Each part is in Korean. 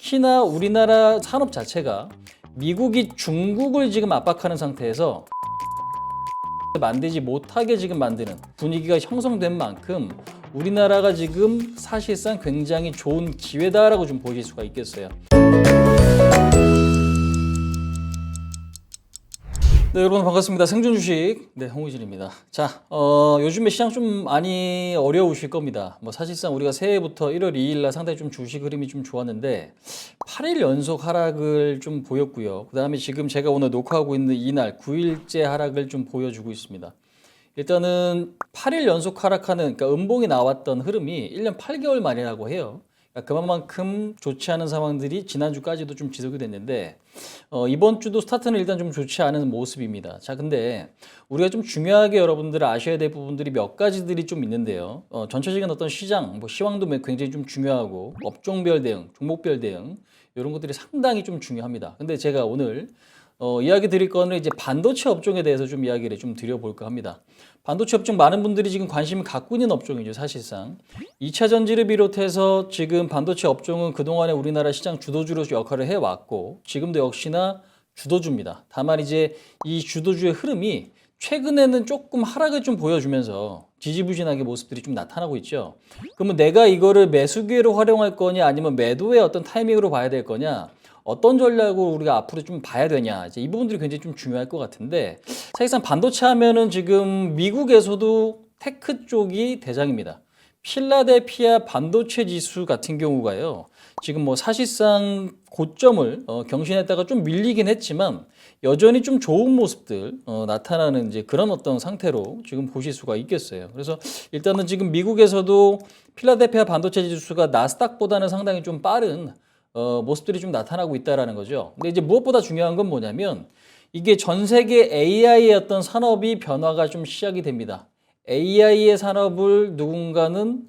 특히나 우리나라 산업 자체가 미국이 중국을 지금 압박하는 상태에서 만들지 못하게 지금 만드는 분위기가 형성된 만큼 우리나라가 지금 사실상 굉장히 좋은 기회다라고 좀 보실 수가 있겠어요. 네, 여러분 반갑습니다. 생존주식 홍의진입니다. 자, 요즘에 시장 좀 많이 어려우실 겁니다. 사실상 우리가 새해부터 1월 2일 날 상당히 좀 주식 흐름이 좀 좋았는데 8일 연속 하락을 좀 보였고요. 그 다음에 지금 제가 오늘 녹화하고 있는 이날 9일째 하락을 좀 보여주고 있습니다. 일단은 8일 연속 하락하는, 그러니까 음봉이 나왔던 흐름이 1년 8개월 만이라고 해요. 그만큼 좋지 않은 상황들이 지난주까지도 좀 지속이 됐는데 이번 주도 스타트는 일단 좀 좋지 않은 모습입니다. 자, 근데 우리가 좀 중요하게 여러분들 아셔야 될 부분들이 몇 가지들이 좀 있는데요. 전체적인 어떤 시장, 시황도 굉장히 좀 중요하고 업종별 대응, 종목별 대응 이런 것들이 상당히 좀 중요합니다. 근데 제가 오늘 이야기 드릴 거는 이제 반도체 업종에 대해서 좀 이야기를 좀 드려볼까 합니다. 반도체 업종 많은 분들이 지금 관심을 갖고 있는 업종이죠, 사실상. 2차 전지를 비롯해서 지금 반도체 업종은 그동안에 우리나라 시장 주도주로 역할을 해왔고, 지금도 역시나 주도주입니다. 다만 이제 이 주도주의 흐름이 최근에는 조금 하락을 좀 보여주면서 지지부진하게 모습들이 좀 나타나고 있죠. 그러면 내가 이거를 매수 기회로 활용할 거냐, 아니면 매도의 어떤 타이밍으로 봐야 될 거냐, 어떤 전략을 우리가 앞으로 좀 봐야 되냐, 이제 이 부분들이 굉장히 좀 중요할 것 같은데, 사실상 반도체 하면은 지금 미국에서도 테크 쪽이 대장입니다. 필라델피아 반도체 지수 같은 경우가요, 지금 사실상 고점을 경신했다가 좀 밀리긴 했지만 여전히 좀 좋은 모습들 나타나는 이제 그런 어떤 상태로 지금 보실 수가 있겠어요. 그래서 일단은 지금 미국에서도 필라델피아 반도체 지수가 나스닥보다는 상당히 좀 빠른 모습들이 좀 나타나고 있다라는 거죠. 근데 이제 무엇보다 중요한 건 뭐냐면 이게 전 세계 AI의 어떤 산업이 변화가 좀 시작이 됩니다. AI의 산업을 누군가는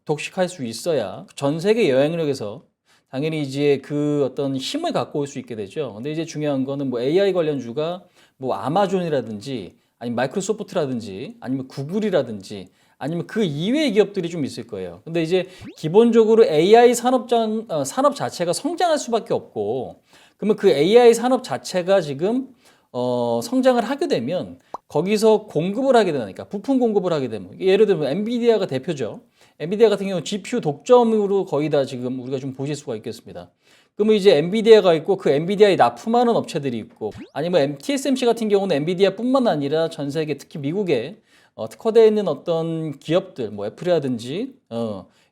독식할 수 있어야 전 세계 영향력에서 당연히 이제 그 어떤 힘을 갖고 올 수 있게 되죠. 근데 이제 중요한 거는 AI 관련주가 아마존이라든지 아니면 마이크로소프트라든지 아니면 구글이라든지 아니면 그 이외의 기업들이 좀 있을 거예요. 근데 이제 기본적으로 AI 산업 자체가 성장할 수밖에 없고, 그러면 그 AI 산업 자체가 지금 성장을 하게 되면 거기서 공급을 하게 되니까 부품 공급을 하게 되면, 예를 들면 엔비디아가 대표죠. 엔비디아 같은 경우 GPU 독점으로 거의 다 지금 우리가 좀 보실 수가 있겠습니다. 그러면 이제 엔비디아가 있고 그 엔비디아에 납품하는 업체들이 있고, 아니면 TSMC 같은 경우는 엔비디아뿐만 아니라 전 세계 특히 미국에 특화되어 있는 어떤 기업들, 애플이라든지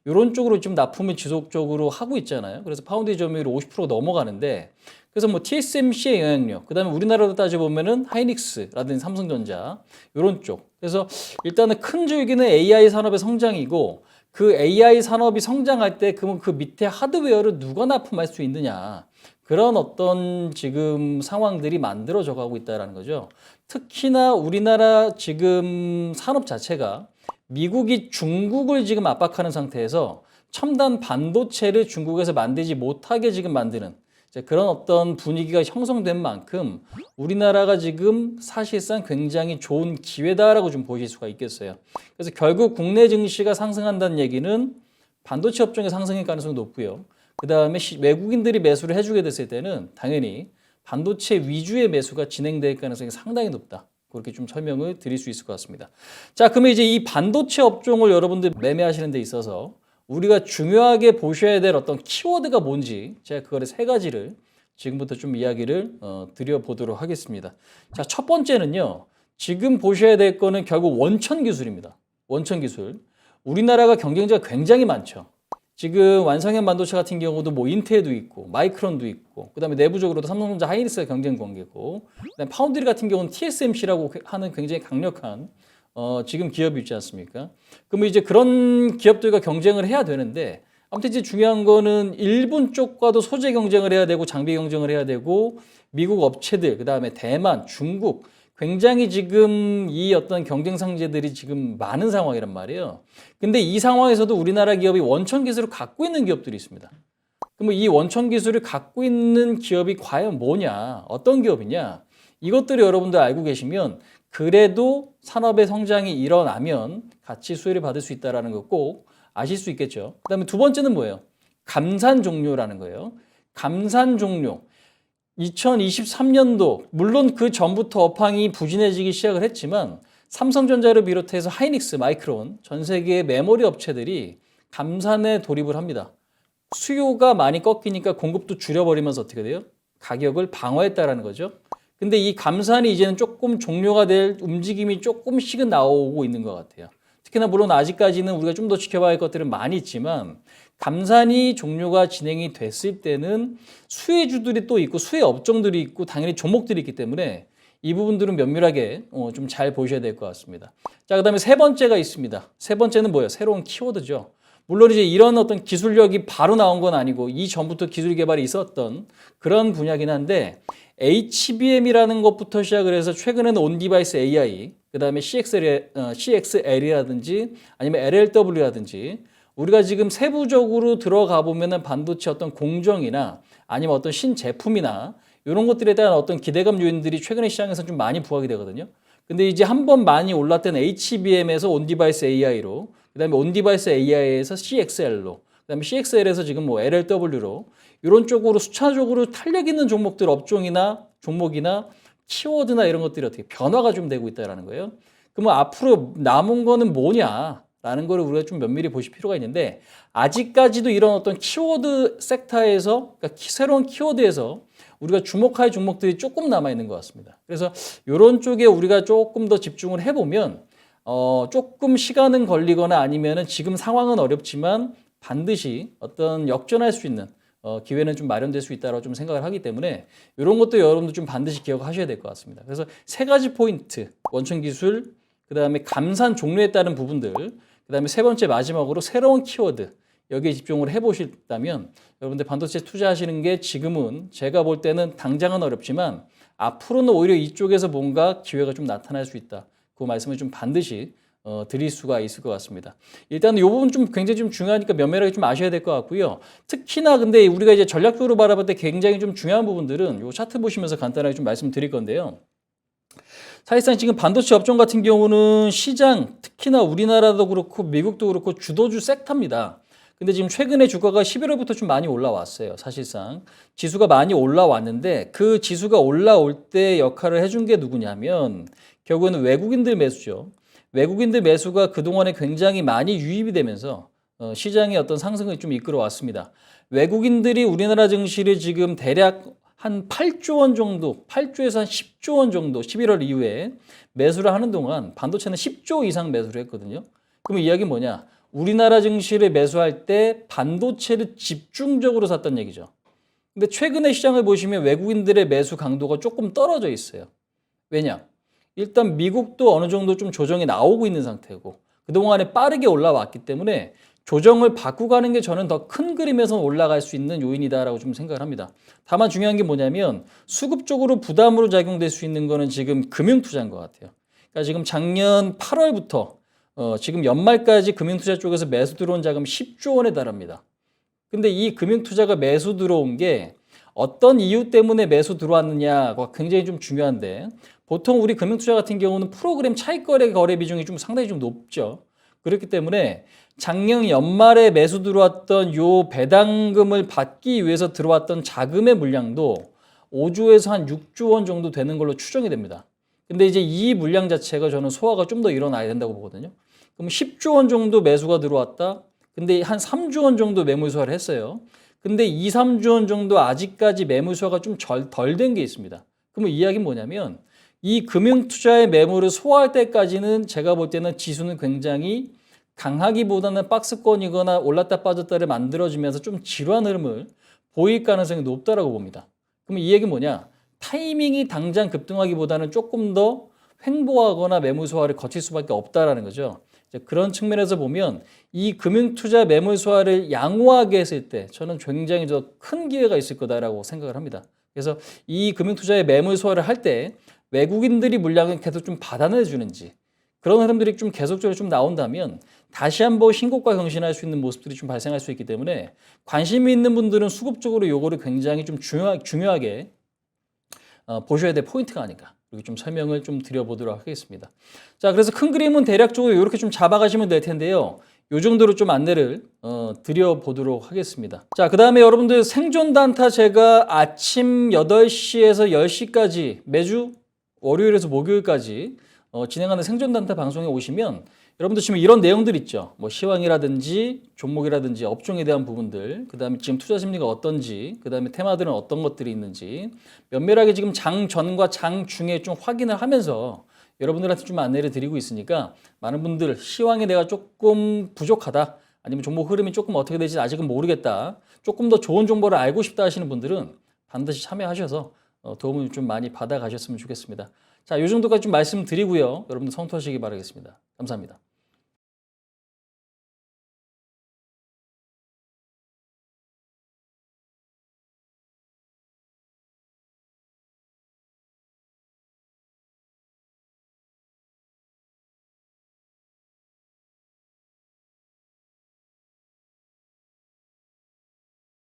이런 쪽으로 좀 납품을 지속적으로 하고 있잖아요. 그래서 파운드리 점유율이 50% 넘어가는데, 그래서 TSMC의 영향력, 그다음에 우리나라로 따져보면은 하이닉스라든지 삼성전자 이런 쪽. 그래서 일단은 큰 줄기는 AI 산업의 성장이고, 그 AI 산업이 성장할 때 그러면 그 밑에 하드웨어를 누가 납품할 수 있느냐, 그런 어떤 지금 상황들이 만들어져 가고 있다는 거죠. 특히나 우리나라 지금 산업 자체가 미국이 중국을 지금 압박하는 상태에서 첨단 반도체를 중국에서 만들지 못하게 지금 만드는 그런 어떤 분위기가 형성된 만큼 우리나라가 지금 사실상 굉장히 좋은 기회다라고 좀 보실 수가 있겠어요. 그래서 결국 국내 증시가 상승한다는 얘기는 반도체 업종의 상승일 가능성이 높고요. 그 다음에 외국인들이 매수를 해주게 됐을 때는 당연히 반도체 위주의 매수가 진행될 가능성이 상당히 높다. 그렇게 좀 설명을 드릴 수 있을 것 같습니다. 자, 그러면 이제 이 반도체 업종을 여러분들 매매하시는 데 있어서 우리가 중요하게 보셔야 될 어떤 키워드가 뭔지 제가 그거를 세 가지를 지금부터 좀 이야기를 드려보도록 하겠습니다. 자, 첫 번째는요. 지금 보셔야 될 거는 결국 원천 기술입니다. 원천 기술. 우리나라가 경쟁자가 굉장히 많죠. 지금 완성형 반도체 같은 경우도 인텔도 있고 마이크론도 있고, 그다음에 내부적으로도 삼성전자 하이닉스가 경쟁 관계고, 그다음에 파운드리 같은 경우는 TSMC라고 하는 굉장히 강력한 지금 기업이 있지 않습니까? 그러면 이제 그런 기업들과 경쟁을 해야 되는데, 아무튼 이제 중요한 거는 일본 쪽과도 소재 경쟁을 해야 되고 장비 경쟁을 해야 되고, 미국 업체들, 그다음에 대만, 중국 굉장히 지금 이 어떤 경쟁 상제들이 지금 많은 상황이란 말이에요. 근데 이 상황에서도 우리나라 기업이 원천 기술을 갖고 있는 기업들이 있습니다. 그러면 이 원천 기술을 갖고 있는 기업이 과연 뭐냐, 어떤 기업이냐, 이것들을 여러분들 알고 계시면 그래도 산업의 성장이 일어나면 같이 수혜를 받을 수 있다는 거 꼭 아실 수 있겠죠. 그 다음에 두 번째는 뭐예요? 감산 종료라는 거예요. 감산 종료. 2023년도 물론 그 전부터 업황이 부진해지기 시작을 했지만 삼성전자를 비롯해서 하이닉스, 마이크론 전 세계의 메모리 업체들이 감산에 돌입을 합니다. 수요가 많이 꺾이니까 공급도 줄여버리면서 어떻게 돼요? 가격을 방어했다라는 거죠. 근데 이 감산이 이제는 조금 종료가 될 움직임이 조금씩은 나오고 있는 것 같아요. 특히나 물론 아직까지는 우리가 좀 더 지켜봐야 할 것들은 많이 있지만 감산이 종료가 진행이 됐을 때는 수혜주들이 또 있고 수혜 업종들이 있고 당연히 종목들이 있기 때문에 이 부분들은 면밀하게 좀 잘 보셔야 될 것 같습니다. 자, 그다음에 세 번째가 있습니다. 세 번째는 뭐예요? 새로운 키워드죠. 물론 이제 이런 어떤 기술력이 바로 나온 건 아니고 이전부터 기술 개발이 있었던 그런 분야긴 한데 HBM이라는 것부터 시작을 해서 최근에는 온디바이스 AI, 그다음에 CXL이라든지 아니면 LLW라든지 우리가 지금 세부적으로 들어가 보면은 반도체 어떤 공정이나 아니면 어떤 신제품이나 이런 것들에 대한 어떤 기대감 요인들이 최근에 시장에서 좀 많이 부각이 되거든요. 근데 이제 한번 많이 올랐던 HBM에서 온디바이스 AI로, 그다음에 온디바이스 AI에서 CXL로, 그다음에 CXL에서 지금 뭐 LLW로 이런 쪽으로 수차적으로 탄력 있는 종목들 업종이나 종목이나 키워드나 이런 것들이 어떻게 변화가 좀 되고 있다라는 거예요. 그러면 앞으로 남은 거는 뭐냐라는 거를 우리가 좀 면밀히 보실 필요가 있는데 아직까지도 이런 어떤 키워드 섹터에서 그러니까 새로운 키워드에서 우리가 주목할 종목들이 조금 남아 있는 것 같습니다. 그래서 이런 쪽에 우리가 조금 더 집중을 해보면 조금 시간은 걸리거나 아니면은 지금 상황은 어렵지만 반드시 어떤 역전할 수 있는 기회는 좀 마련될 수 있다고 좀 생각을 하기 때문에 이런 것도 여러분들 좀 반드시 기억하셔야 될 것 같습니다. 그래서 세 가지 포인트, 원천 기술, 그다음에 감산 종료에 따른 부분들, 그다음에 세 번째 마지막으로 새로운 키워드 여기에 집중을 해보셨다면 여러분들 반도체 투자하시는 게 지금은 제가 볼 때는 당장은 어렵지만 앞으로는 오히려 이쪽에서 뭔가 기회가 좀 나타날 수 있다. 그 말씀을 좀 반드시 드릴 수가 있을 것 같습니다. 일단 이 부분 좀 굉장히 좀 중요하니까 면밀하게 좀 아셔야 될 것 같고요. 특히나 근데 우리가 이제 전략적으로 바라볼 때 굉장히 좀 중요한 부분들은 이 차트 보시면서 간단하게 좀 말씀드릴 건데요. 사실상 지금 반도체 업종 같은 경우는 시장, 특히나 우리나라도 그렇고 미국도 그렇고 주도주 섹터입니다. 근데 지금 최근에 주가가 11월부터 좀 많이 올라왔어요. 사실상 지수가 많이 올라왔는데 그 지수가 올라올 때 역할을 해준 게 누구냐면 결국에는 외국인들 매수죠. 외국인들 매수가 그동안에 굉장히 많이 유입이 되면서 시장의 어떤 상승을 좀 이끌어 왔습니다. 외국인들이 우리나라 증시를 지금 대략 한 8조 원 정도, 8조에서 한 10조 원 정도 11월 이후에 매수를 하는 동안 반도체는 10조 이상 매수를 했거든요. 그럼 이야기는 뭐냐? 우리나라 증시를 매수할 때 반도체를 집중적으로 샀다는 얘기죠. 근데 최근에 시장을 보시면 외국인들의 매수 강도가 조금 떨어져 있어요. 왜냐? 일단 미국도 어느 정도 좀 조정이 나오고 있는 상태고 그동안에 빠르게 올라왔기 때문에 조정을 받고 가는 게 저는 더 큰 그림에서 올라갈 수 있는 요인이다라고 좀 생각을 합니다. 다만 중요한 게 뭐냐면 수급적으로 부담으로 작용될 수 있는 거는 지금 금융투자인 것 같아요. 그러니까 지금 작년 8월부터 지금 연말까지 금융투자 쪽에서 매수 들어온 자금 10조 원에 달합니다. 근데 이 금융투자가 매수 들어온 게 어떤 이유 때문에 매수 들어왔느냐가 굉장히 좀 중요한데 보통 우리 금융투자 같은 경우는 프로그램 차익거래 거래 비중이 좀 상당히 좀 높죠. 그렇기 때문에 작년 연말에 매수 들어왔던 요 배당금을 받기 위해서 들어왔던 자금의 물량도 5조에서 한 6조 원 정도 되는 걸로 추정이 됩니다. 근데 이제 이 물량 자체가 저는 소화가 좀 더 일어나야 된다고 보거든요. 그럼 10조 원 정도 매수가 들어왔다. 근데 한 3조 원 정도 매물 소화를 했어요. 근데 2, 3조 원 정도 아직까지 매물 소화가 좀 덜 된 게 있습니다. 그러면 이야기는 뭐냐면 이 금융투자의 매물을 소화할 때까지는 제가 볼 때는 지수는 굉장히 강하기보다는 박스권이거나 올랐다 빠졌다를 만들어주면서 좀 지루한 흐름을 보일 가능성이 높다라고 봅니다. 그럼 이 얘기는 뭐냐? 타이밍이 당장 급등하기보다는 조금 더 횡보하거나 매물 소화를 거칠 수밖에 없다라는 거죠. 그런 측면에서 보면 이 금융투자 매물 소화를 양호하게 했을 때 저는 굉장히 더 큰 기회가 있을 거다라고 생각을 합니다. 그래서 이 금융투자의 매물 소화를 할 때 외국인들이 물량을 계속 좀 받아내 주는지 그런 흐름들이 좀 계속적으로 좀 나온다면 다시 한번 신고가 경신할 수 있는 모습들이 좀 발생할 수 있기 때문에 관심이 있는 분들은 수급적으로 요거를 굉장히 좀 중요하게 보셔야 될 포인트가 아닐까. 이렇게 좀 설명을 좀 드려보도록 하겠습니다. 자, 그래서 큰 그림은 대략적으로 이렇게 좀 잡아가시면 될 텐데요. 요 정도로 좀 안내를 드려보도록 하겠습니다. 자, 그 다음에 여러분들 생존 단타 제가 아침 8시에서 10시까지 매주 월요일에서 목요일까지 진행하는 생존 단타 방송에 오시면 여러분들 지금 이런 내용들 있죠. 뭐 시황이라든지 종목이라든지 업종에 대한 부분들, 그 다음에 지금 투자 심리가 어떤지, 그 다음에 테마들은 어떤 것들이 있는지 면밀하게 지금 장 전과 장 중에 좀 확인을 하면서 여러분들한테 좀 안내를 드리고 있으니까 많은 분들 시황에 내가 조금 부족하다, 아니면 종목 흐름이 조금 어떻게 되지 아직은 모르겠다, 조금 더 좋은 정보를 알고 싶다 하시는 분들은 반드시 참여하셔서 도움을 좀 많이 받아 가셨으면 좋겠습니다. 자, 이 정도까지 좀 말씀드리고요. 여러분들 성투하시기 바라겠습니다. 감사합니다.